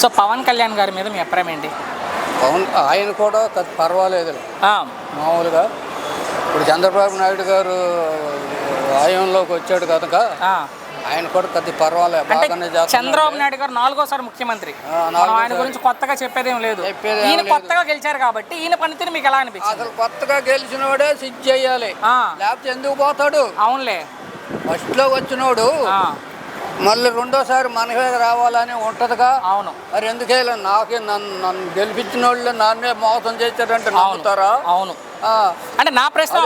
So Pawan Kalyan గారి మీద మీ అభిప్రాయం ఏంటి? ఆయన కూడా పర్వాలేదు మామూలుగా. ఇప్పుడు చంద్రబాబు నాయుడు గారు ఆయంలోకి వచ్చాడు కనుక ఆయన కూడా పర్వాలేదు. చంద్రబాబు నాయుడు గారు 4వ ముఖ్యమంత్రి. ఆయన గురించి కొత్తగా చెప్పేదేం లేదు. ఈయన కొత్తగా గెలిచారు కాబట్టి ఈయన పనితీరు మీకు ఎలా అనిపించింది? అసలు కొత్తగా గెలిచినోడే సిద్ధ చేయాలి, లేకపోతే ఎందుకు పోతాడు? అవునులే, ఫస్ట్ లో వచ్చినోడు మళ్ళీ రెండోసారి మనకే రావాలని ఉంటదిగా. అవును, మరి ఎందుకే నన్ను గెలిపించిన వాళ్ళు నన్నే మోసం చేశారంటే నమ్ముతారా? అవును. అంటే నా ప్రశ్న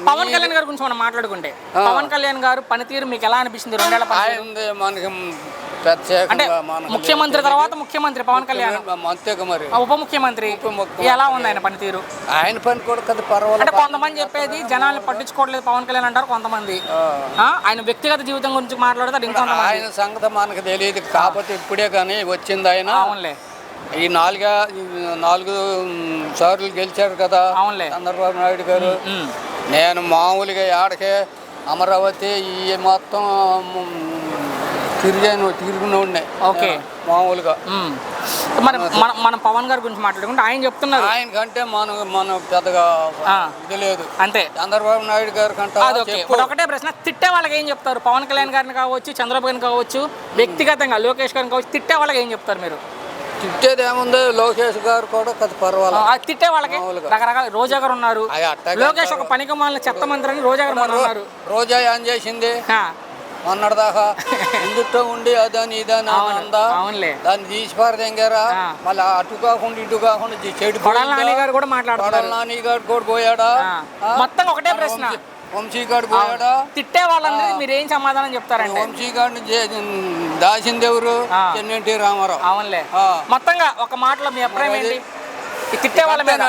పవన్ కళ్యాణ్ గారి గురించి మనం మాట్లాడుకుంటే పవన్ కళ్యాణ్ గారు పనితీరు మీకు ఎలా అనిపిస్తుంది? 2 ఏళ్ల మనకి అంటే ముఖ్యమంత్రి తర్వాత ముఖ్యమంత్రి పవన్ కళ్యాణ్, మరి ఉప ముఖ్యమంత్రి ఎలా ఉంది ఆయన పనితీరు? ఆయన పని కూడా పర్వాలేదు. అంటే కొంతమంది చెప్పేది జనాల్ని పట్టించుకోవట్లేదు పవన్ కళ్యాణ్ అంటారు కొంతమంది. ఆయన వ్యక్తిగత జీవితం గురించి మాట్లాడతారు ఇంకొంత. ఆయన సంగతి మనకు తెలియదు, కాకపోతే ఇప్పుడే కానీ వచ్చింది ఆయన. అవునులే, ఈ 4 సార్లు గెలిచారు కదా చంద్రబాబు నాయుడు గారు. నేను మామూలుగా ఆడకే అమరావతి ఈ మొత్తం తిరిగిన ఉన్నాయి. ఓకే, మామూలుగా. మరి మనం పవన్ గారి గురించి మాట్లాడుకుంటే ఆయన చెప్తున్నారు ఆయన కంటే మనం పెద్దగా ఇది లేదు అంతే. చంద్రబాబు నాయుడు గారి కంటే ఒకటే ప్రశ్న, తిట్టే వాళ్ళకి ఏం చెప్తారు? పవన్ కళ్యాణ్ గారిని కావచ్చు, చంద్రబాబు గారిని కావచ్చు, వ్యక్తిగతంగా లోకేష్ గారిని కావచ్చు, తిట్టే వాళ్ళకి ఏం చెప్తారు మీరు? తిట్టేది ఏముంది, లోకేష్ గారు కూడా పర్వాలేదు. తిట్టే వాళ్ళకి రకరకాల రోజా గారు ఉన్నారు. లోకేష్ ఒక పనికి మాలిన చెత్త మంత్రి అని రోజా గారు ఉన్నారు. రోజా ఏం చేసింది మొన్నటిదాకా హిందుత్వం ఉండి అదని ఇదని ఉందా? దాన్ని తీసి పారదెంగారా? మళ్ళీ అటు కాకుండా ఇటు కాకుండా చెడు. నాని గారు కూడా మాట్లాడుతున్నారు. నాని గారు కూడా పోయాడా? మొత్తం ఒకటే ప్రశ్న, వంశీగాడు పోయాడా? తిట్టే వాళ్ళందరికీ మీరు ఏం సమాధానం చెప్తారండి? వంశీగాడిని దాసింది ఎవరు? చెన్నేటి రామారావు. అవునులే. మొత్తంగా ఒక మాటలో మీ అభిప్రాయం ఏంటి? తిట్టే వాళ్ళ మీద